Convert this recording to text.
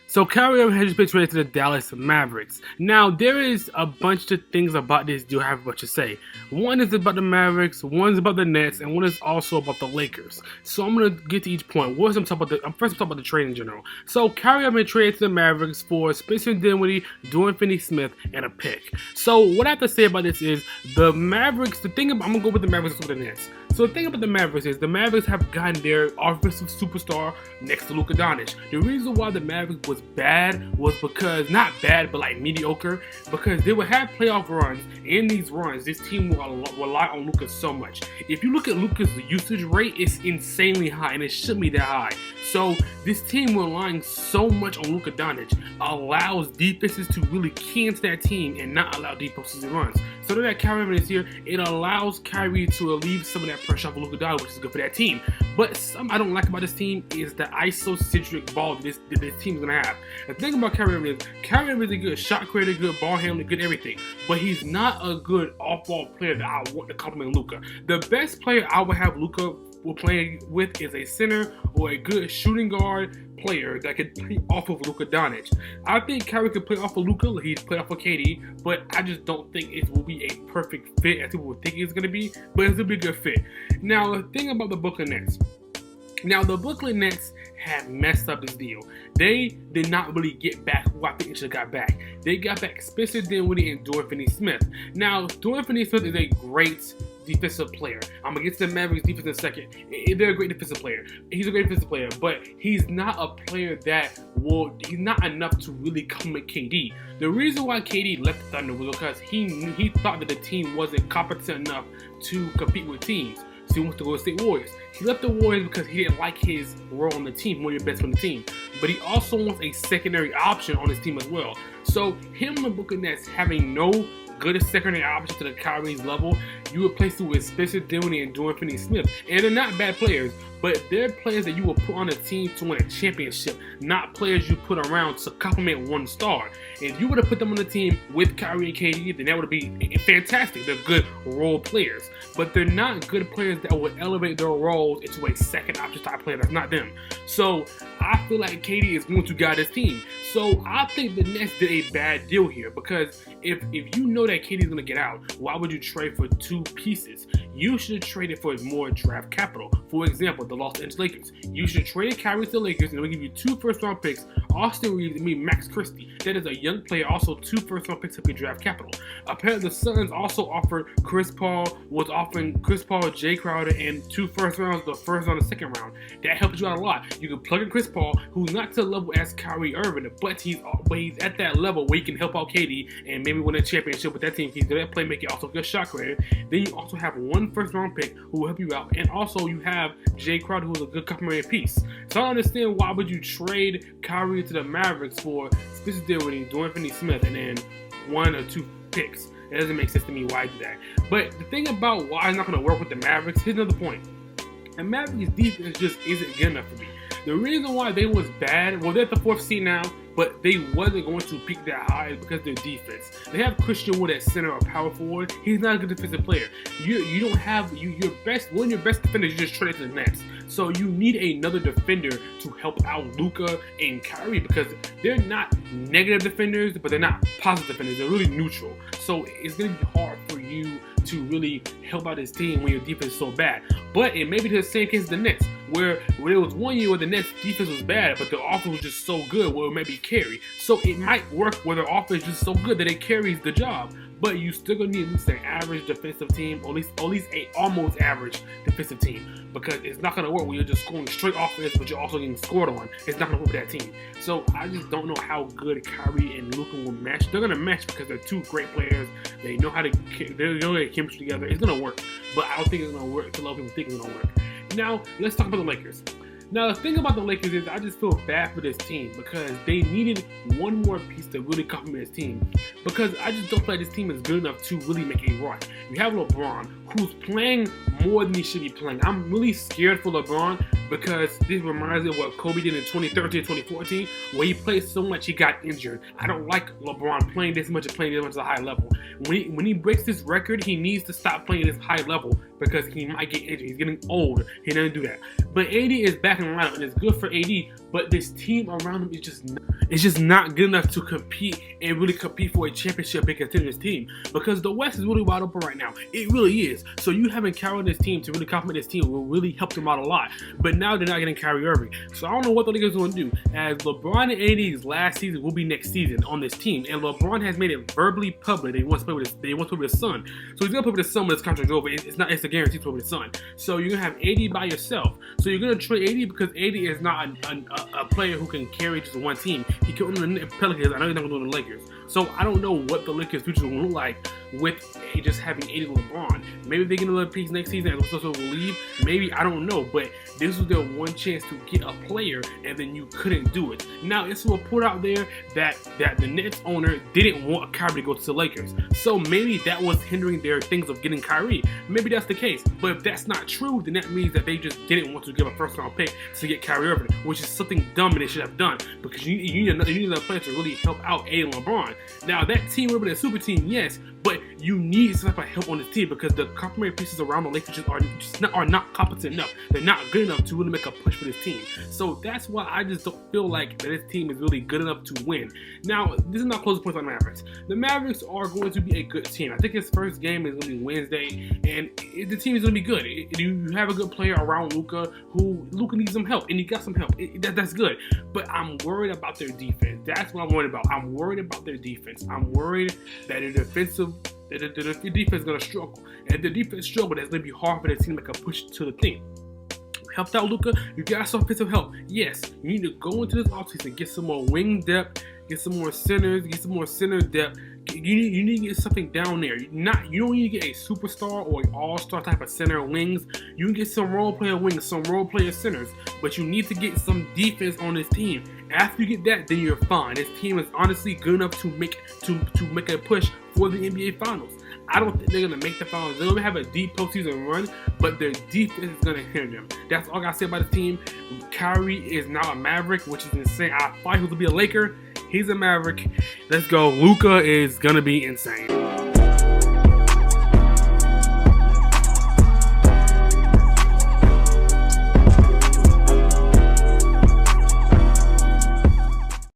So Kyrie Irving has just been traded to the Dallas Mavericks. Now there is a bunch of things about this deal I have much to say. One is about the Mavericks, one is about the Nets, and one is also about the Lakers. So I'm gonna get to each point. I'm talking about the trade in general. So Kyrie Irving traded to the Mavericks for Spencer Dinwiddie, Dorian Finney-Smith, and a pick. So what I have to say about this is the Mavericks. I'm gonna go with the Mavericks with the Nets. So the thing about the Mavericks is the Mavericks have gotten their offensive superstar next to Luka Doncic. The reason why the Mavericks was bad was because, not bad, but like mediocre, because they would have playoff runs. In these runs, this team will rely on Luka so much. If you look at Luka's usage rate, it's insanely high, and it shouldn't be that high. So this team relying so much on Luka Doncic allows defenses to really key into that team and not allow deep postseason runs. So that Kyrie Irving is here, it allows Kyrie to relieve some of that pressure off of Luka Doncic, which is good for that team. But something I don't like about this team is the iso-centric ball that this team is going to have. The thing about Kyrie Irving is, Kyrie Irving is a good shot creator, good ball handler, good everything. But he's not a good off-ball player that I want to complement Luka. The best player I would have Luka will play with is a center or a good shooting guard player that could play off of Luka Doncic. I think Kyrie could play off of Luka. He's played off of KD, but I just don't think it will be a perfect fit as people would think it's going to be. But it's going to be a good fit. Now, the thing about the Brooklyn Nets. Now, the Brooklyn Nets have messed up this deal. They did not really get back who I think they should have got back. They got back Spencer Dinwiddie and Dorian Finney-Smith. Now, Dorian Finney-Smith is a great defensive player. I'm gonna get to the Mavericks defense in a second. They're a great defensive player. He's a great defensive player, but he's not a player he's not enough to really complement KD. The reason why KD left the Thunder was because he thought that the team wasn't competent enough to compete with teams. So he wants to go to State Warriors. He left the Warriors because he didn't like his role on the team, one of your best on the team. But he also wants a secondary option on his team as well. So him and the Brooklyn Nets having no good secondary option to the Kyrie's level, you replace it with Spencer Dinwiddie and Dorian Finney-Smith. And they're not bad players, but they're players that you will put on a team to win a championship, not players you put around to complement one star. If you would have put them on the team with Kyrie and KD, then that would be fantastic. They're good role players, but they're not good players that would elevate their roles into a second option type player. That's not them. So I feel like KD is going to guide this team. So I think the Nets did a bad deal here, because if you know that KD is going to get out, why would you trade for two pieces? You should have traded for more draft capital. For example, the Los Angeles Lakers. You should trade Kyrie to the Lakers, and they'll give you 2 first-round picks, Austin Reeves, and Max Christie. That is a young player, also 2 first-round picks to be draft capital. Apparently, the Suns also offered Chris Paul, Jay Crowder, and 2 first rounds, the first round and second round. That helps you out a lot. You can plug in Chris Paul, who's not to the level as Kyrie Irving, but he's at that level where he can help out KD and maybe win a championship with that team. He's good at playmaking, also good shot creator. Then you also have 1 first-round pick who will help you out, and also you have Jay Crowder, who's a good complementary piece. So I don't understand why would you trade Kyrie to the Mavericks for Spencer Dinwiddie, Dorian Finney-Smith, and then 1 or 2 picks. It doesn't make sense to me why I do that. But the thing about why it's not going to work with the Mavericks, here's another point. The Mavericks defense just isn't good enough for me. The reason why they was bad, well, they're at the 4th seed now, but they wasn't going to peak that high because of their defense. They have Christian Wood at center or power forward. He's not a good defensive player. You don't have one of your best defenders. You just traded to the Nets. So you need another defender to help out Luka and Kyrie, because they're not negative defenders, but they're not positive defenders. They're really neutral. So it's going to be hard for you to really help out this team when your defense is so bad. But it may be the same case as the Nets, where there was one year where the Nets defense was bad, but the offense was just so good where it maybe carry. So it might work where their offense is just so good that it carries the job. But you still gonna need at least an average defensive team, or at least a almost average defensive team, because it's not gonna work when you're just scoring straight offense, but you're also getting scored on. It's not gonna work with that team. So I just don't know how good Kyrie and Luka will match. They're gonna match because they're 2 great players. They know how to get chemistry together. It's gonna work, but I don't think it's gonna work to a lot of people think it's gonna work. Now let's talk about the Lakers. Now, the thing about the Lakers is I just feel bad for this team, because they needed 1 more piece to really complement this team, because I just don't feel like this team is good enough to really make a run. You have LeBron, who's playing more than he should be playing. I'm really scared for LeBron because this reminds me of what Kobe did in 2013, 2014, where he played so much he got injured. I don't like LeBron playing this much and playing this much at a high level. When he breaks this record, he needs to stop playing this high level because he might get injured. He's getting old. He doesn't do that. But AD is back in the lineup, and it's good for AD, but this team around him is just not good enough to compete and really compete for a championship and contenders team, because the West is really wide open right now. It really is. So you having Kyrie on this team to really complement this team will really help them out a lot. But now they're not getting Kyrie Irving. So I don't know what the Lakers are going to do, as LeBron and AD's last season will be next season on this team, and LeBron has made it verbally public that he wants to play with his son. So he's going to play with his son when his contract's over. It's a guarantee to play with his son. So you're going to have AD by yourself. So you're going to trade AD because AD is not a player who can carry just one team. He can only the Pelicans. I know he's not going to do the Lakers. So I don't know what the Lakers' future will look like with just having AD and LeBron. Maybe they get another piece next season and Russell will leave. Maybe, I don't know. But this was their one chance to get a player, and then you couldn't do it. Now, it's a report out there that the Nets owner didn't want Kyrie to go to the Lakers. So maybe that was hindering their things of getting Kyrie. Maybe that's the case. But if that's not true, then that means that they just didn't want to give a first-round pick to get Kyrie Irving, which is something dumb they should have done, because you need another player to really help out AD and LeBron. Now, that team will be a super team, yes, but you need some type of help on this team because the complementary pieces around the Lakers are not competent enough. They're not good enough to really make a push for this team. So that's why I just don't feel like that this team is really good enough to win. Now, this is not closing points on the Mavericks. The Mavericks are going to be a good team. I think his first game is going to be Wednesday, and the team is going to be good. You have a good player around Luka, who Luka needs some help, and he got some help. That's good. But I'm worried about their defense. That's what I'm worried about. I'm worried about their defense. I'm worried that their defense is going to struggle. And if the defense struggles, that's going to be hard for the team to make a push to the thing. Helped out Luka, you got some offensive help. Yes, you need to go into this offseason, get some more wing depth, get some more centers, get some more center depth. You need to get something down there. You don't need to get a superstar or an all-star type of center wings. You can get some role player wings, some role player centers, but you need to get some defense on this team. After you get that, then you're fine. This team is honestly good enough to make a push for the NBA Finals. I don't think they're going to make the finals. They're going to have a deep postseason run, but their defense is going to hinder them. That's all I got to say about this team. Kyrie is now a Maverick, which is insane. I thought he was going to be a Laker. He's a Maverick. Let's go. Luka is going to be insane.